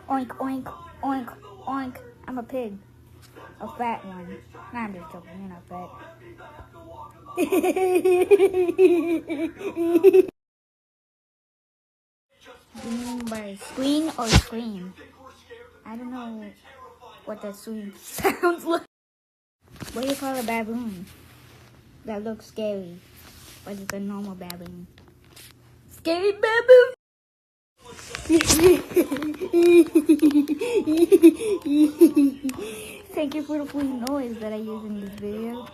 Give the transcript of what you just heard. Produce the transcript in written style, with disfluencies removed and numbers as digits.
Oink, oink, oink, oink. I'm a pig. A fat one. Nah, I'm just joking. You're not fat. Do you mean by screen or scream? I don't know what that scream sounds like. What do you call a baboon? That looks scary. But it's a normal baboon. Scary baboon! Thank you for the funny noise that I use in this video.